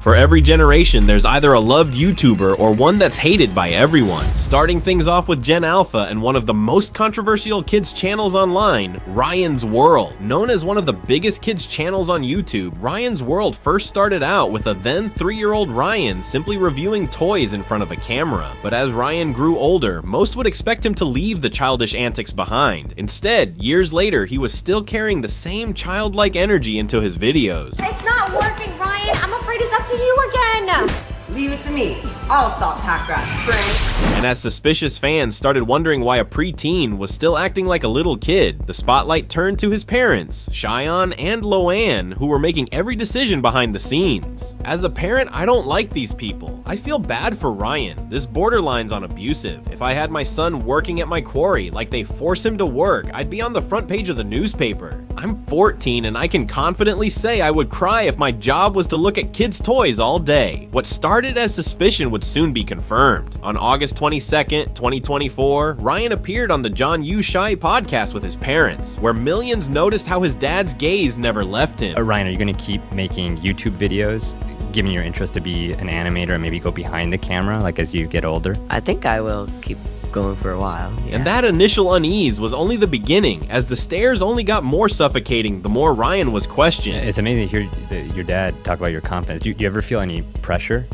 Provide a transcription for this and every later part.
For every generation, there's either a loved YouTuber or one that's hated by everyone. Starting things off with Gen Alpha and one of the most controversial kids channels online, Ryan's World. Known as one of the biggest kids channels on YouTube, Ryan's World first started out with a then 3-year-old Ryan simply reviewing toys in front of a camera. But as Ryan grew older, most would expect him to leave the childish antics behind. Instead, years later, he was still carrying the same childlike energy into his videos. It's not working, Ryan. I'm afraid it's up to you again. Leave it to me. I'll stop pack rat, friend. And as suspicious fans started wondering why a preteen was still acting like a little kid, the spotlight turned to his parents, Cheyenne and Loanne, who were making every decision behind the scenes. As a parent, I don't like these people. I feel bad for Ryan. This borderlines on abusive. If I had my son working at my quarry like they force him to work, I'd be on the front page of the newspaper. I'm 14 and I can confidently say I would cry if my job was to look at kids' toys all day. What started as suspicion would soon be confirmed. On August 22nd, 2024, Ryan appeared on the John U. Shy podcast with his parents, where millions noticed how his dad's gaze never left him. Ryan, are you going to keep making YouTube videos, given your interest to be an animator and maybe go behind the camera, like as you get older? I think I will keep going for a while. Yeah. And that initial unease was only the beginning, as the stares only got more suffocating the more Ryan was questioned. It's amazing to hear your dad talk about your confidence. Do you ever feel any pressure?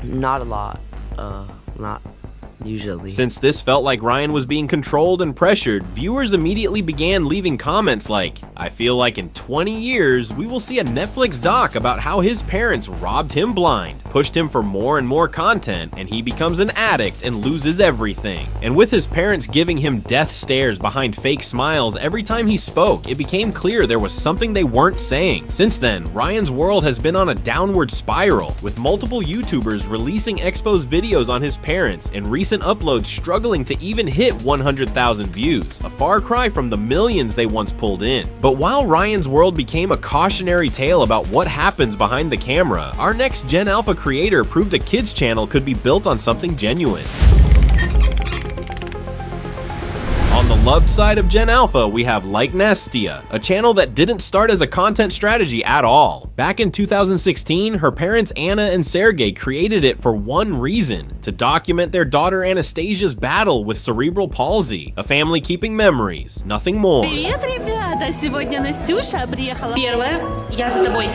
Not a lot. Not usually. Since this felt like Ryan was being controlled and pressured, viewers immediately began leaving comments like, I feel like in 20 years, we will see a Netflix doc about how his parents robbed him blind, pushed him for more and more content, and he becomes an addict and loses everything. And with his parents giving him death stares behind fake smiles every time he spoke, it became clear there was something they weren't saying. Since then, Ryan's World has been on a downward spiral, with multiple YouTubers releasing exposed videos on his parents and recent uploads struggling to even hit 100,000 views, a far cry from the millions they once pulled in. But while Ryan's World became a cautionary tale about what happens behind the camera, our next Gen Alpha creator proved a kids channel could be built on something genuine. On the love side of Gen Alpha, we have Like Nastya, a channel that didn't start as a content strategy at all. Back in 2016, her parents Anna and Sergey created it for one reason: to document their daughter Anastasia's battle with cerebral palsy, a family keeping memories, nothing more. Привет, ребята! Сегодня Настюша приехала. Первая, я за тобой.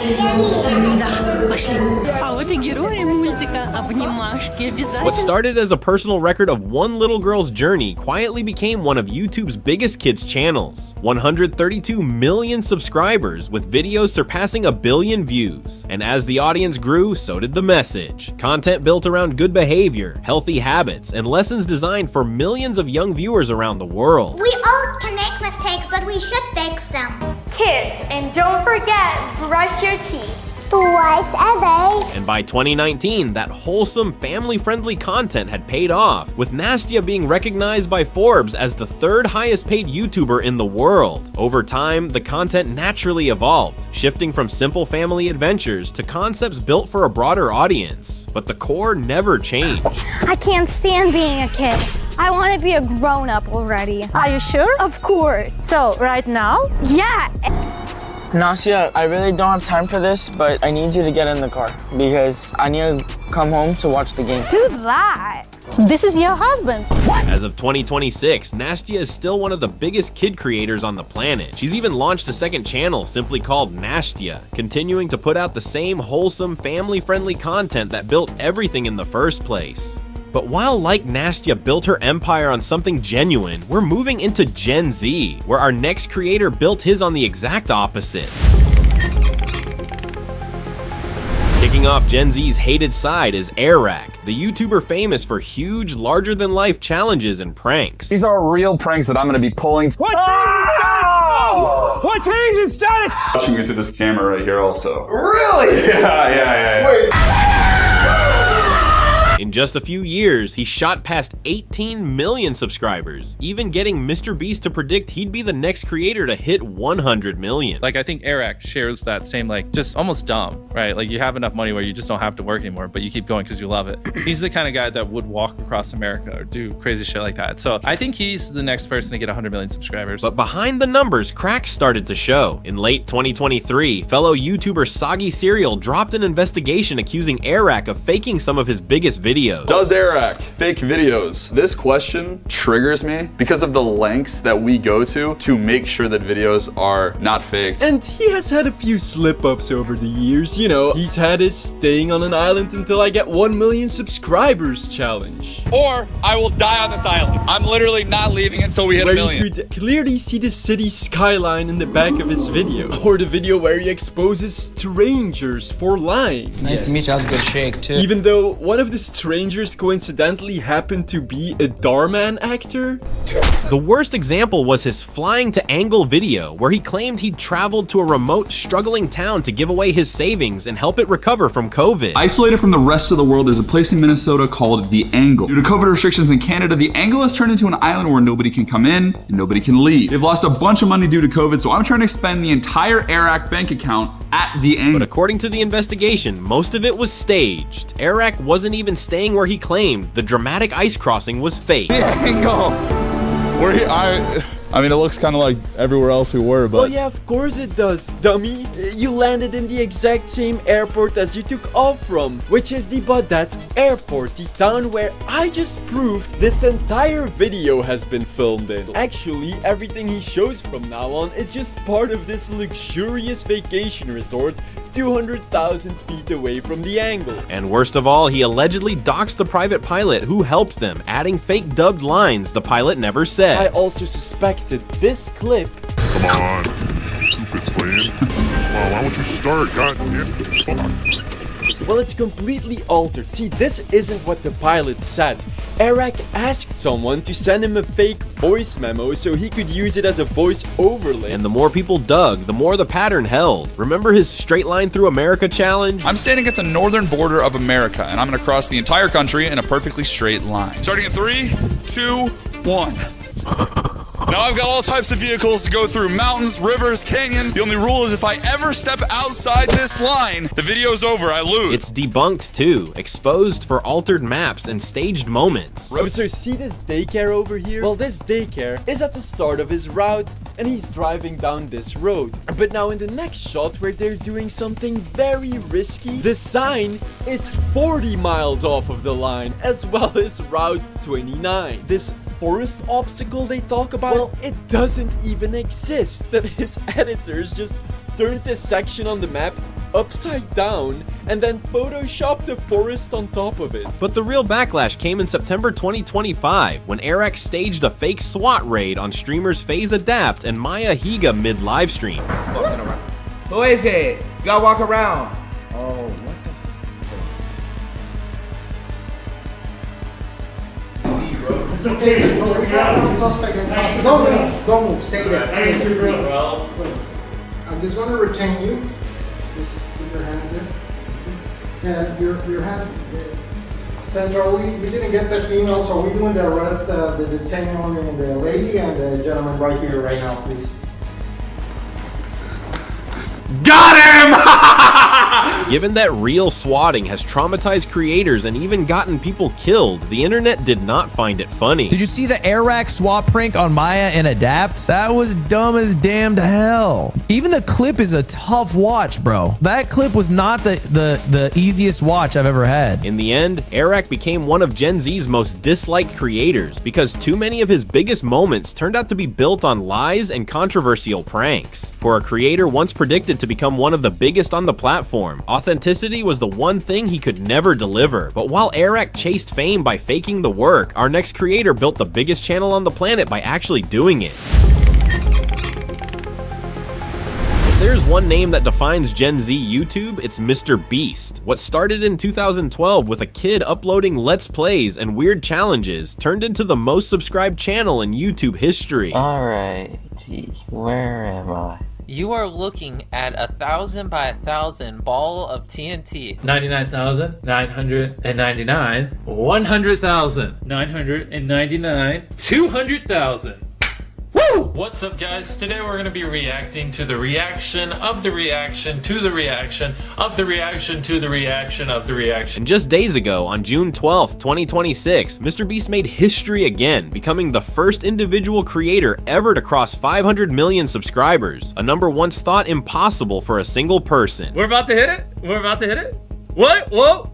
Да, пошли. А вот и герои мультика. Обнимашки обязательно. What started as a personal record of one little girl's journey quietly became one of YouTube's biggest kids channels. 132 million subscribers, with videos surpassing 1 billion views. And as the audience grew, so did the message. Content built around good behavior, healthy habits, and lessons designed for millions of young viewers around the world. We all can make mistakes, but we should fix them. Kids, and don't forget, brush your teeth. Twice a day. And by 2019, that wholesome, family-friendly content had paid off, with Nastya being recognized by Forbes as the 3rd highest paid YouTuber in the world. Over time, the content naturally evolved, shifting from simple family adventures to concepts built for a broader audience. But the core never changed. I can't stand being a kid. I want to be a grown-up already. Are you sure? Of course. So, right now? Yeah. Nastya, I really don't have time for this, but I need you to get in the car because I need to come home to watch the game. Who's that? This is your husband. As of 2026, Nastya is still one of the biggest kid creators on the planet. She's even launched a second channel simply called Nastya, continuing to put out the same wholesome, family-friendly content that built everything in the first place. But while Like Nastya built her empire on something genuine, we're moving into Gen Z, where our next creator built his on the exact opposite. Kicking off Gen Z's hated side is Airrack, the YouTuber famous for huge, larger-than-life challenges and pranks. These are real pranks that I'm going to be pulling. What changed status? What changed status? Watching you through this camera right here also. Really? Yeah. Wait. In In just a few years, he shot past 18 million subscribers, even getting MrBeast to predict he'd be the next creator to hit 100 million. Like, I think Airrack shares that same, like, just almost dumb, right? Like, you have enough money where you just don't have to work anymore, but you keep going because you love it. He's the kind of guy that would walk across America or do crazy shit like that. So I think he's the next person to get 100 million subscribers. But behind the numbers, cracks started to show. In late 2023, fellow YouTuber Soggy Cereal dropped an investigation accusing Airrack of faking some of his biggest videos. Does Airrack fake videos? This question triggers me because of the lengths that we go to make sure that videos are not faked. And he has had a few slip-ups over the years, you know. He's had his staying on an island until I get 1 million subscribers challenge. Or I will die on this island. I'm literally not leaving until we hit a million. You could clearly see the city skyline in the back of his video. Or the video where he exposes strangers for lying. Nice to meet you. That was a good shake too. Even though one of the strangers coincidentally happened to be a Darman actor. The worst example was his flying to angle video, where he claimed he'd traveled to a remote, struggling town to give away his savings and help it recover from COVID. Isolated from the rest of the world, there's a place in Minnesota called The Angle. Due to COVID restrictions in Canada, The Angle has turned into an island where nobody can come in and nobody can leave. They've lost a bunch of money due to COVID, so I'm trying to spend the entire Airrack bank account at The Angle. But according to the investigation, most of it was staged. Airrack wasn't even staying where he claimed. The dramatic ice crossing was fake. The Angle. We're here. I mean, it looks kind of like everywhere else we were, but... Well, yeah, of course it does, dummy. You landed in the exact same airport as you took off from, which is the Baudette Airport, the town where I just proved this entire video has been filmed in. Actually, everything he shows from now on is just part of this luxurious vacation resort 200,000 feet away from The Angle. And worst of all, he allegedly doxed the private pilot who helped them, adding fake dubbed lines the pilot never said. I also suspected this clip. Come on, stupid plane. Come on, why don't you start? God damn it. Well, it's completely altered. See, this isn't what the pilot said. Airrack asked someone to send him a fake voice memo so he could use it as a voice overlay. And the more people dug, the more the pattern held. Remember his straight line through America challenge? I'm standing at the northern border of America, and I'm gonna cross the entire country in a perfectly straight line. Starting in 3, 2, 1. Now I've got all types of vehicles to go through: mountains, rivers, canyons. The only rule is if I ever step outside this line, the video's over, I lose. It's debunked too, exposed for altered maps and staged moments. Oh, so see this daycare over here? Well, this daycare is at the start of his route, and he's driving down this road. But now in the next shot where they're doing something very risky, the sign is 40 miles off of the line, as well as Route 29. This forest obstacle they talk about, well, it doesn't even exist. And his editors just turned this section on the map upside down and then photoshopped the forest on top of it. But the real backlash came in September 2025 when Airrack staged a fake SWAT raid on streamers FaZe Adapt and Maya Higa mid-livestream. Who is it? You gotta walk around. Oh, what the It's okay, so we got suspect in custody. Don't move, stay there. Stay there. I'm just going to retain you. Just put your hands there. And your hand. Sandra, we didn't get that email, so we're doing the arrest, the detaining on the lady and the gentleman right here, right now, please. Got him! Given that real swatting has traumatized creators and even gotten people killed, the internet did not find it funny. Did you see the Airrack swat prank on Maya and Adapt? That was dumb as damned hell. Even the clip is a tough watch, bro. That clip was not the easiest watch I've ever had. In the end, Airrack became one of Gen Z's most disliked creators because too many of his biggest moments turned out to be built on lies and controversial pranks. For a creator once predicted to become one of the biggest on the platform, authenticity was the one thing he could never deliver. But while Airrack chased fame by faking the work, our next creator built the biggest channel on the planet by actually doing it. If there's one name that defines Gen Z YouTube, it's MrBeast. What started in 2012 with a kid uploading Let's Plays and weird challenges turned into the most subscribed channel in YouTube history. Alright, where am I? You are looking at 1,000 by 1,000 ball of TNT. 99,999, 100,000, 999, 200,000. Woo! What's up, guys? Today we're going to be reacting to the reaction of the reaction to the reaction of the reaction to the reaction of the reaction. And just days ago, on June 12th, 2026, MrBeast made history again, becoming the first individual creator ever to cross 500 million subscribers, a number once thought impossible for a single person. We're about to hit it? We're about to hit it? What? Whoa!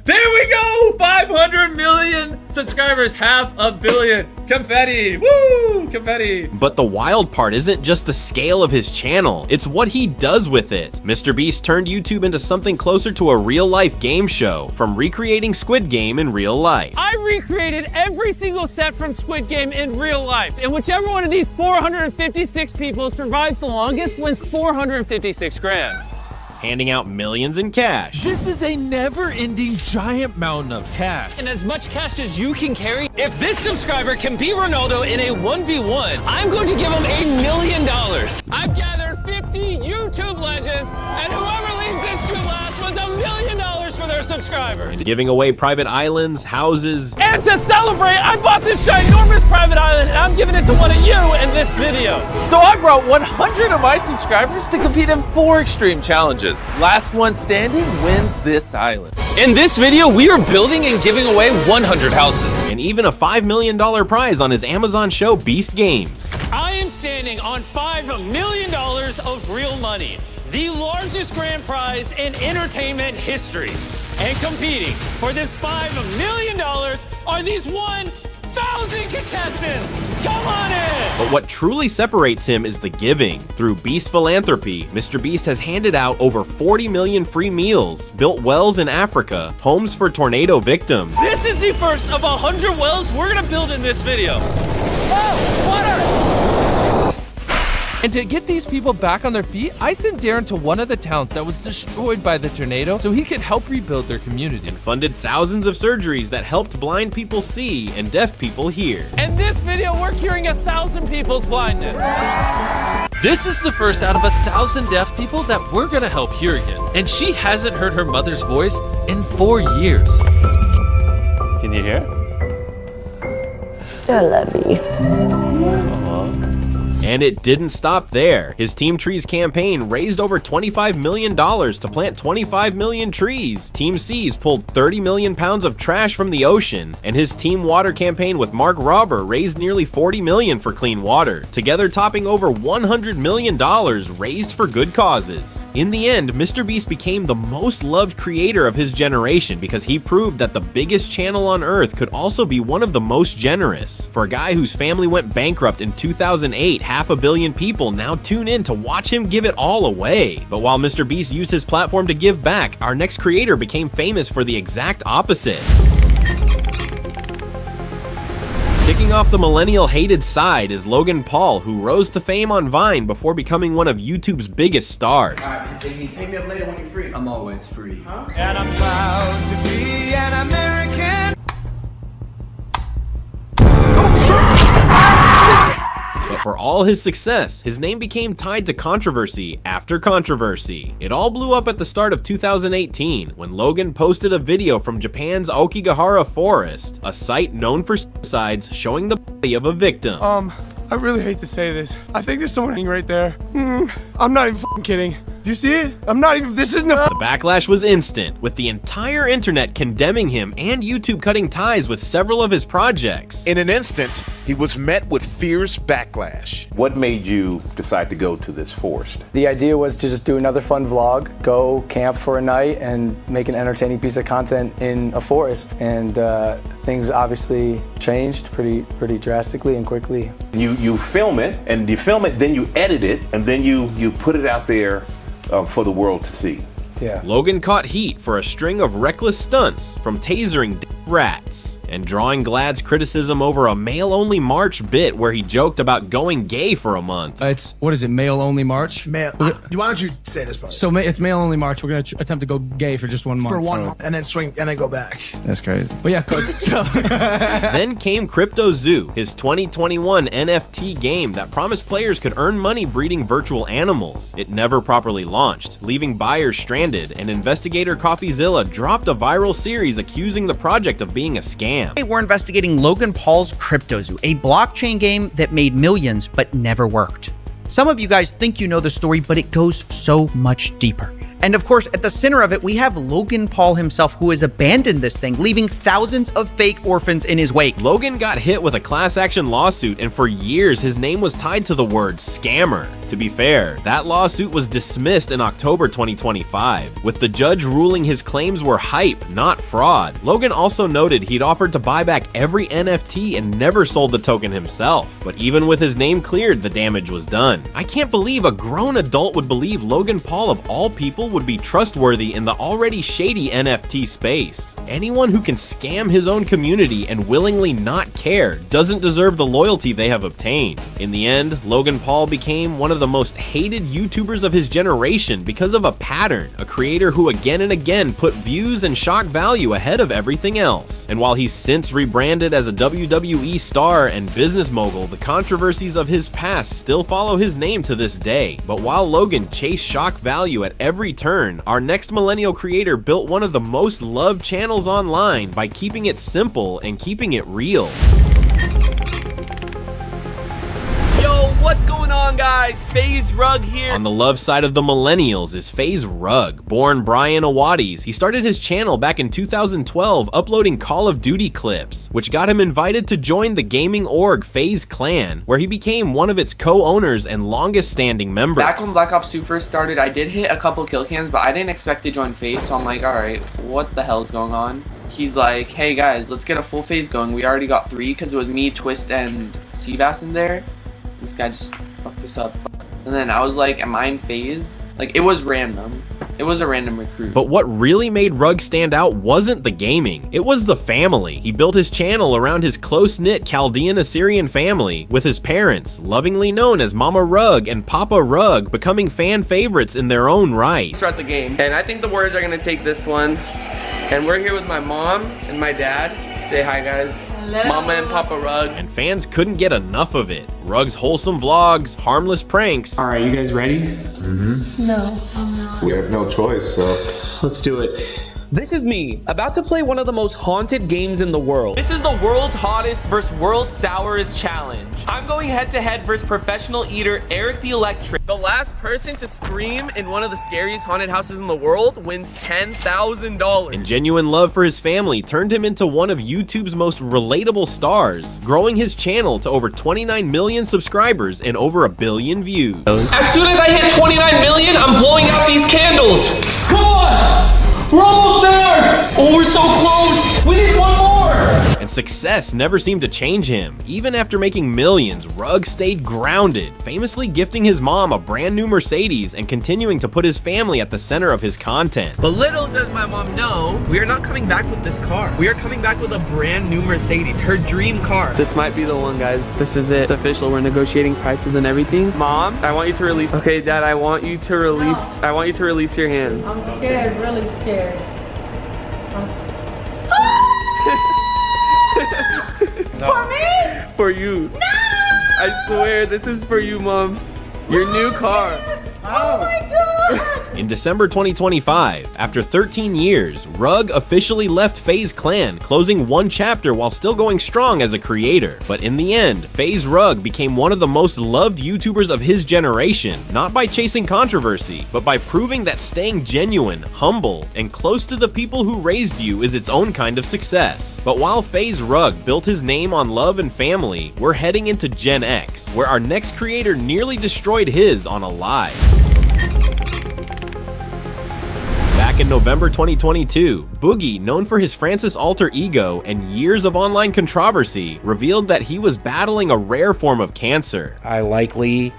There we go! 500 million subscribers, 500 million. Confetti! Woo! Confetti! But the wild part isn't just the scale of his channel, it's what he does with it. MrBeast turned YouTube into something closer to a real-life game show, from recreating Squid Game in real life. I recreated every single set from Squid Game in real life, and whichever one of these 456 people survives the longest wins 456 grand. Handing out millions in cash. This is a never-ending giant mountain of cash. And as much cash as you can carry, if this subscriber can beat Ronaldo in a 1v1, I'm going to give him $1 million. I've gathered 50 YouTube legends, and whoever leaves this to last wins $1 million for their subscribers. And giving away private islands, houses. And to celebrate, I bought this ginormous private island, and I'm giving it to one of you in this video. So I brought 100 of my subscribers to compete in 4 extreme challenges. Last one standing wins this island. In this video, we are building and giving away 100 houses. And even a $5 million prize on his Amazon show, Beast Games. I am standing on $5 million of real money, the largest grand prize in entertainment history. And competing for this $5 million are these 1,000 contestants. Come on in. But what truly separates him is the giving. Through Beast Philanthropy, MrBeast has handed out over 40 million free meals, built wells in Africa, homes for tornado victims. This is the first of 100 wells we're gonna build in this video. Oh, water! And to get these people back on their feet, I sent Darren to one of the towns that was destroyed by the tornado so he could help rebuild their community. And funded thousands of surgeries that helped blind people see and deaf people hear. In this video, we're curing 1,000 people's blindness. This is the first out of 1,000 deaf people that we're gonna help hear again. And she hasn't heard her mother's voice in 4 years. Can you hear? I love you. And it didn't stop there. His Team Trees campaign raised over $25 million to plant 25 million trees. Team Seas pulled 30 million pounds of trash from the ocean. And his Team Water campaign with Mark Robber raised nearly 40 million for clean water, together topping over $100 million raised for good causes. In the end, MrBeast became the most loved creator of his generation because he proved that the biggest channel on earth could also be one of the most generous. For a guy whose family went bankrupt in 2008, 500 million people now tune in to watch him give it all away. But while MrBeast used his platform to give back, our next creator became famous for the exact opposite. Kicking off the Millennial hated side is Logan Paul, who rose to fame on Vine before becoming one of YouTube's biggest stars. Hit me up later when you're free. I'm always free. And I'm proud to be an American. But for all his success, his name became tied to controversy after controversy. It all blew up at the start of 2018 when Logan posted a video from Japan's Aokigahara forest, a site known for suicides, showing the body of a victim. I really hate to say this. I think there's someone hanging right there. I'm not even f***ing kidding. Do you see it? I'm not even, this isn't a— The backlash was instant, with the entire internet condemning him and YouTube cutting ties with several of his projects. In an instant, he was met with fierce backlash. What made you decide to go to this forest? The idea was to just do another fun vlog, go camp for a night and make an entertaining piece of content in a forest. And things obviously changed pretty drastically and quickly. You film it, and you film it, then you edit it, and then you put it out there for the world to see. Yeah. Logan caught heat for a string of reckless stunts, from tasering brats, and drawing Glad's criticism over a male-only March bit where he joked about going gay for a month. It's, what is it, male-only March? Male. Why don't you say this part? So it's male-only March. We're going to attempt to go gay for just 1 month. For 1 month, and then swing, and then go back. That's crazy. But yeah, coach. Then came Crypto Zoo, his 2021 NFT game that promised players could earn money breeding virtual animals. It never properly launched, leaving buyers stranded, and investigator CoffeeZilla dropped a viral series accusing the project of being a scam. We're investigating Logan Paul's Crypto Zoo, a blockchain game that made millions but never worked. Some of you guys think you know the story, but it goes so much deeper. And of course, at the center of it, we have Logan Paul himself, who has abandoned this thing, leaving thousands of fake orphans in his wake. Logan got hit with a class action lawsuit, and for years his name was tied to the word scammer. To be fair, that lawsuit was dismissed in October 2025, with the judge ruling his claims were hype, not fraud. Logan also noted he'd offered to buy back every NFT and never sold the token himself, but even with his name cleared, the damage was done. I can't believe a grown adult would believe Logan Paul, of all people, would be trustworthy in the already shady NFT space. Anyone who can scam his own community and willingly not care doesn't deserve the loyalty they have obtained. In the end, Logan Paul became one of the most hated YouTubers of his generation because of a pattern, a creator who again and again put views and shock value ahead of everything else. And while he's since rebranded as a WWE star and business mogul, the controversies of his past still follow his name to this day. But while Logan chased shock value at every turn, our next millennial creator built one of the most loved channels online by keeping it simple and keeping it real. Yo, what's going on, guys? FaZe Rug here. On the love side of the millennials is FaZe Rug. Born Brian Awadis, he started his channel back in 2012 uploading Call of Duty clips, which got him invited to join the gaming org FaZe Clan, where he became one of its co-owners and longest standing members. Back when Black Ops 2 first started, I did hit a couple kill cams, but I didn't expect to join FaZe, so I'm like, alright, what the hell is going on? He's like, hey guys, let's get a full FaZe going. We already got 3 because it was me, Twist, and Seabass in there. This guy just fucked us up. And then I was like, am I in FaZe? Like, it was random. It was a random recruit. But what really made Rug stand out wasn't the gaming, it was the family. He built his channel around his close-knit Chaldean Assyrian family, with his parents, lovingly known as Mama Rug and Papa Rug, becoming fan favorites in their own right. Start the game. And I think the Warriors are gonna take this one. And we're here with my mom and my dad. Say hi, guys. Hello. Mama and Papa Rug. And fans couldn't get enough of it. Rug's wholesome vlogs, harmless pranks. All right, you guys ready? Mm-hmm. No, I'm not. We have no choice, so let's do it. This is me, about to play one of the most haunted games in the world. This is the world's hottest versus world's sourest challenge. I'm going head to head versus professional eater Eric the Electric. The last person to scream in one of the scariest haunted houses in the world wins $10,000. And genuine love for his family turned him into one of YouTube's most relatable stars, growing his channel to over 29 million subscribers and over 1 billion views. As soon as I hit 29 million, I'm blowing out these candles. Come on! We're almost there! Oh, we're so close! We need one more! And success never seemed to change him. Even after making millions, Rug stayed grounded, famously gifting his mom a brand new Mercedes and continuing to put his family at the center of his content. But little does my mom know, we are not coming back with this car. We are coming back with a brand new Mercedes, her dream car. This might be the one, guys. This is it. It's official. We're negotiating prices and everything. Mom, I want you to release. Okay, Dad, I want you to release. No. I want you to release your hands. I'm scared, really scared. No. For me? For you. No! I swear, this is for you, Mom. Your new car. Oh my God! In December 2025, after 13 years, Rug officially left FaZe Clan, closing one chapter while still going strong as a creator. But in the end, FaZe Rug became one of the most loved YouTubers of his generation, not by chasing controversy, but by proving that staying genuine, humble, and close to the people who raised you is its own kind of success. But while FaZe Rug built his name on love and family, we're heading into Gen X, where our next creator nearly destroyed his on a lie. Back in November 2022, Boogie, known for his Francis alter ego and years of online controversy, revealed that he was battling a rare form of cancer. I likely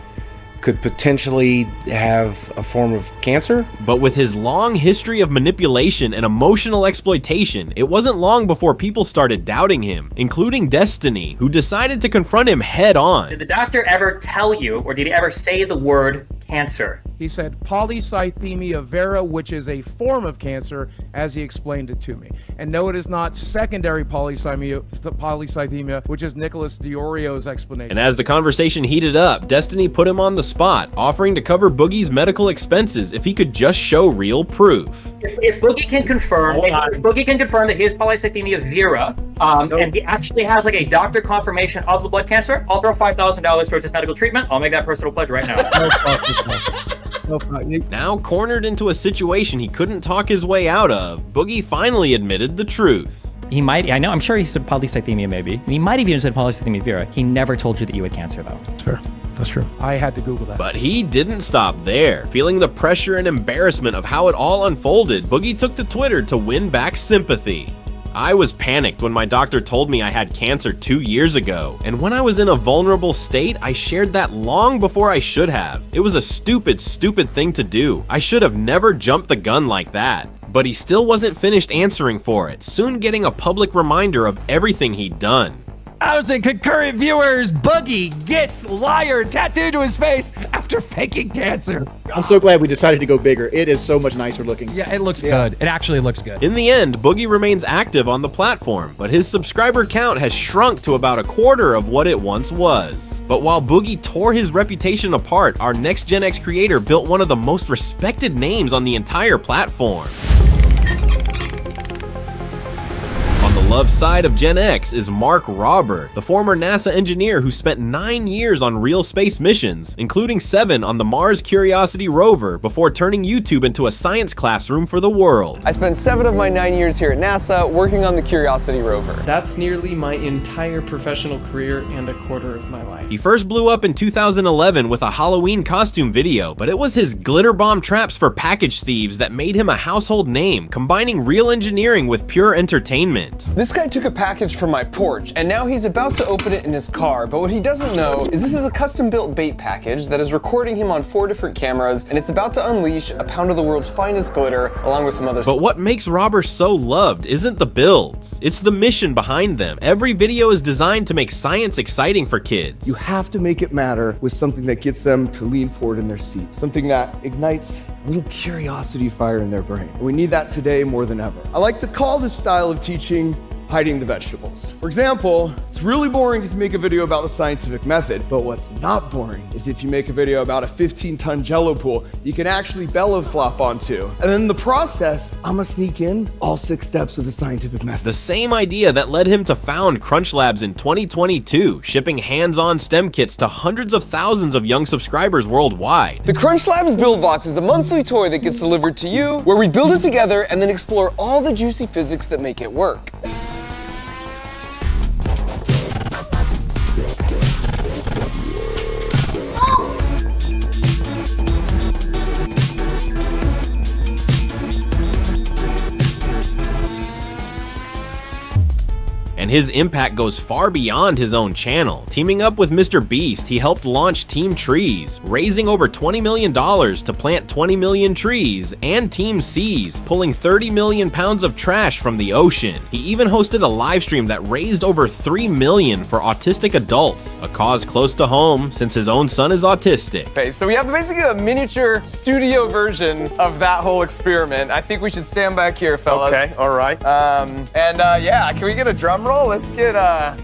could potentially have a form of cancer. But with his long history of manipulation and emotional exploitation, it wasn't long before people started doubting him, including Destiny, who decided to confront him head on. Did the doctor ever tell you, or did he ever say the word cancer? He said polycythemia vera, which is a form of cancer, as he explained it to me. And no, it is not secondary polycythemia, which is Nicholas Diorio's explanation. And as the conversation heated up, Destiny put him on the spot, offering to cover Boogie's medical expenses if he could just show real proof. If Boogie can confirm, that he has polycythemia vera, and he actually has like a doctor confirmation of the blood cancer, I'll throw $5,000 towards his medical treatment. I'll make that personal pledge right now. Now cornered into a situation he couldn't talk his way out of, Boogie finally admitted the truth. He might, I'm sure he said polycythemia maybe. And he might have even said polycythemia vera. He never told you that you had cancer though. That's fair. That's true. I had to Google that. But he didn't stop there. Feeling the pressure and embarrassment of how it all unfolded, Boogie took to Twitter to win back sympathy. I was panicked when my doctor told me I had cancer 2 years ago, and when I was in a vulnerable state, I shared that long before I should have. It was a stupid thing to do. I should have never jumped the gun like that. But he still wasn't finished answering for it, soon getting a public reminder of everything he'd done. 1,000 concurrent viewers. Boogie gets liar tattooed to his face after faking cancer. I'm so glad we decided to go bigger. It is so much nicer looking. Yeah, it looks good. It actually looks good. In the end, Boogie remains active on the platform, but his subscriber count has shrunk to about a quarter of what it once was. But while Boogie tore his reputation apart, our next Gen X creator built one of the most respected names on the entire platform. On the love side of Gen X is Mark Rober, the former NASA engineer who spent 9 years on real space missions, including 7 on the Mars Curiosity rover, before turning YouTube into a science classroom for the world. I spent 7 of my 9 years here at NASA working on the Curiosity rover. That's nearly my entire professional career and a quarter of my life. He first blew up in 2011 with a Halloween costume video, but it was his glitter bomb traps for package thieves that made him a household name, combining real engineering with pure entertainment. This guy took a package from my porch, and now he's about to open it in his car, but what he doesn't know is this is a custom-built bait package that is recording him on 4 different cameras, and it's about to unleash a pound of the world's finest glitter, along with some other stuff. But what makes Rober so loved isn't the builds, it's the mission behind them. Every video is designed to make science exciting for kids. You have to make it matter with something that gets them to lean forward in their seat, something that ignites a little curiosity fire in their brain. We need that today more than ever. I like to call this style of teaching hiding the vegetables. For example, it's really boring if you make a video about the scientific method, but what's not boring is if you make a video about a 15-ton Jello pool you can actually bellow flop onto. And then in the process, I'm gonna sneak in all 6 steps of the scientific method. The same idea that led him to found Crunch Labs in 2022, shipping hands-on STEM kits to hundreds of thousands of young subscribers worldwide. The Crunch Labs Build Box is a monthly toy that gets delivered to you, where we build it together and then explore all the juicy physics that make it work. And his impact goes far beyond his own channel. Teaming up with MrBeast, he helped launch Team Trees, raising over $20 million to plant 20 million trees, and Team Seas, pulling 30 million pounds of trash from the ocean. He even hosted a live stream that raised over $3 million for autistic adults, a cause close to home since his own son is autistic. Okay, so we have basically a miniature studio version of that whole experiment. I think we should stand back here, fellas. Okay, all right. Yeah, can we get a drum roll? Let's get okay.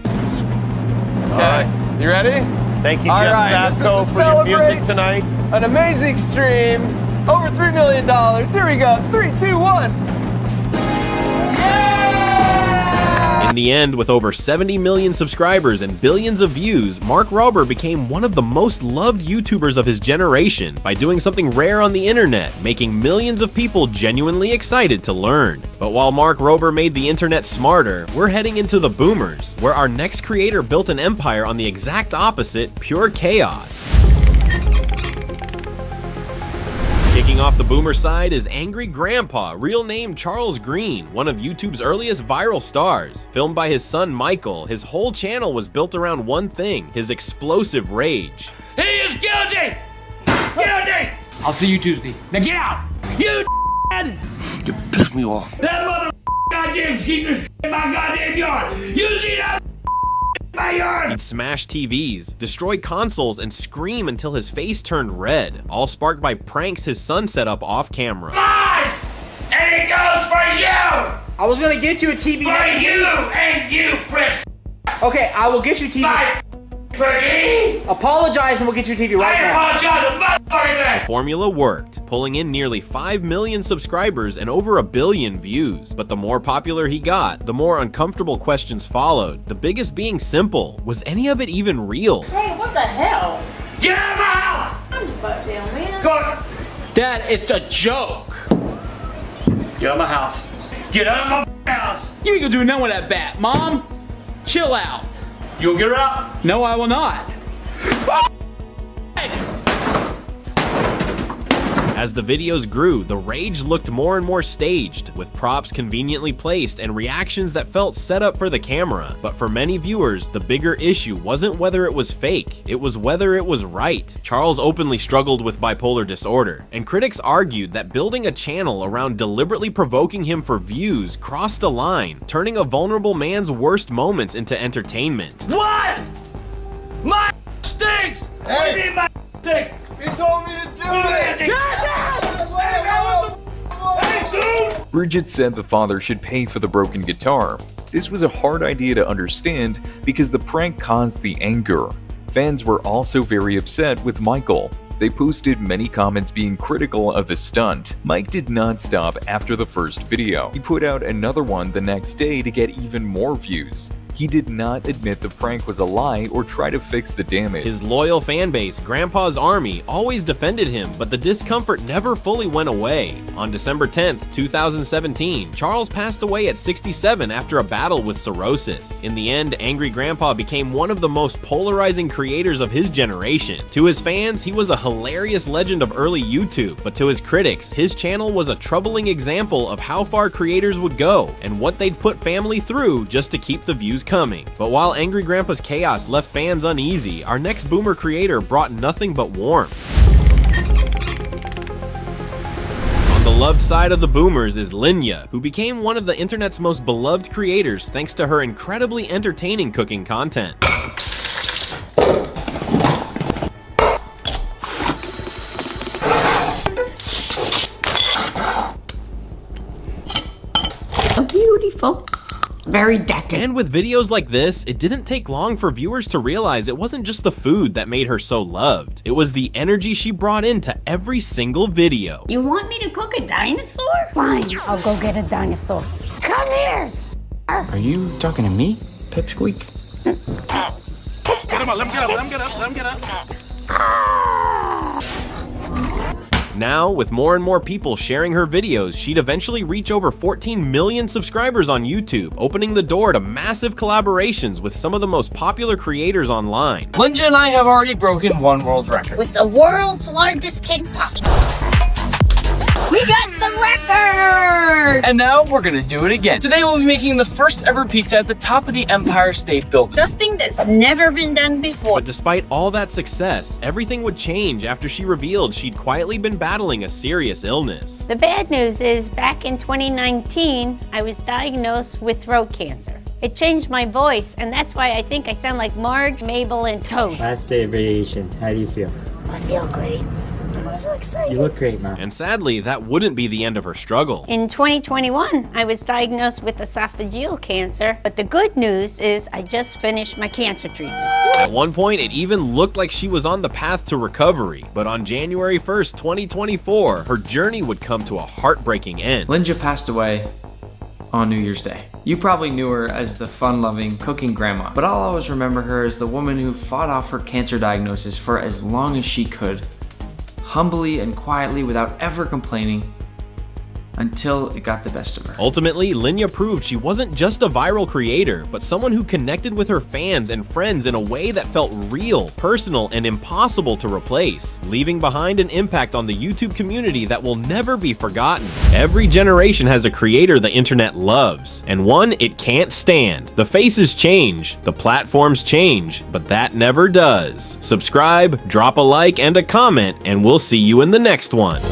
Right. You ready? Thank you, All Jeff right, Vasco, this is to for your music celebrate tonight. An amazing stream. Over $3 million. Here we go. 3, 2, 1. In the end, with over 70 million subscribers and billions of views, Mark Rober became one of the most loved YouTubers of his generation by doing something rare on the internet, making millions of people genuinely excited to learn. But while Mark Rober made the internet smarter, we're heading into the boomers, where our next creator built an empire on the exact opposite, pure chaos. Kicking off the boomer side is Angry Grandpa, real name Charles Green, one of YouTube's earliest viral stars. Filmed by his son Michael, his whole channel was built around one thing, his explosive rage. He is guilty! Get out there! I'll see you Tuesday. Now get out! You You piss me off. That mother goddamn secret in my goddamn yard! You see that in my yard! He'd smash TVs, destroy consoles, and scream until his face turned red, all sparked by pranks his son set up off camera. Lies! And it goes for you! I was gonna get you a TV for next you week. And you, Chris! Okay, I will get you TV. My Bertie! Apologize and we'll get you TV right now. I apologize, motherfucker! The formula worked, pulling in nearly 5 million subscribers and over 1 billion views. But the more popular he got, the more uncomfortable questions followed. The biggest being simple: was any of it even real? Hey, what the hell? Get out of my house! I'm just about down, man. Go! Dad, it's a joke. Get out of my house. Get out of my house! You ain't gonna do nothing with that bat, Mom. Chill out. You'll get her out? No, I will not. As the videos grew, the rage looked more and more staged, with props conveniently placed and reactions that felt set up for the camera. But for many viewers, the bigger issue wasn't whether it was fake, it was whether it was right. Charles openly struggled with bipolar disorder, and critics argued that building a channel around deliberately provoking him for views crossed a line, turning a vulnerable man's worst moments into entertainment. What? My stinks! What do you mean my stinks? He told me to do it! Bridget said the father should pay for the broken guitar. This was a hard idea to understand because the prank caused the anger. Fans were also very upset with Michael. They posted many comments being critical of the stunt. Mike did not stop after the first video. He put out another one the next day to get even more views. He did not admit the prank was a lie or try to fix the damage. His loyal fan base, Grandpa's Army, always defended him, but the discomfort never fully went away. On December 10th, 2017, Charles passed away at 67 after a battle with cirrhosis. In the end, Angry Grandpa became one of the most polarizing creators of his generation. To his fans, he was a hilarious legend of early YouTube, but to his critics, his channel was a troubling example of how far creators would go and what they'd put family through just to keep the views coming. But while Angry Grandpa's chaos left fans uneasy, our next boomer creator brought nothing but warmth. On the loved side of the boomers is Lynja, who became one of the internet's most beloved creators thanks to her incredibly entertaining cooking content. Beautiful. Very decadent. And with videos like this, it didn't take long for viewers to realize it wasn't just the food that made her so loved. It was the energy she brought into every single video. You want me to cook a dinosaur? Fine, I'll go get a dinosaur. Come here, Are you talking to me, Pipsqueak? Get him up, let him get up, let him get up, let him get up. Now, with more and more people sharing her videos, she'd eventually reach over 14 million subscribers on YouTube, opening the door to massive collaborations with some of the most popular creators online. Lynja and I have already broken one world record. With the world's largest kid pop. We got the record! And now we're gonna do it again. Today we'll be making the first ever pizza at the top of the Empire State Building. Something that's never been done before. But despite all that success, everything would change after she revealed she'd quietly been battling a serious illness. The bad news is, back in 2019, I was diagnosed with throat cancer. It changed my voice, and that's why I think I sound like Marge, Mabel, and Toad. Last day of radiation. How do you feel? I feel great. I'm so excited. You look great, Mom. And sadly, that wouldn't be the end of her struggle. In 2021, I was diagnosed with esophageal cancer, but the good news is I just finished my cancer treatment. At one point, it even looked like she was on the path to recovery, but on January 1st, 2024, her journey would come to a heartbreaking end. Lynja passed away on New Year's Day. You probably knew her as the fun-loving, cooking grandma, but I'll always remember her as the woman who fought off her cancer diagnosis for as long as she could, humbly and quietly without ever complaining, until it got the best of her. Ultimately, Lynja proved she wasn't just a viral creator, but someone who connected with her fans and friends in a way that felt real, personal, and impossible to replace, leaving behind an impact on the YouTube community that will never be forgotten. Every generation has a creator the internet loves, and one it can't stand. The faces change, the platforms change, but that never does. Subscribe, drop a like, and a comment, and we'll see you in the next one.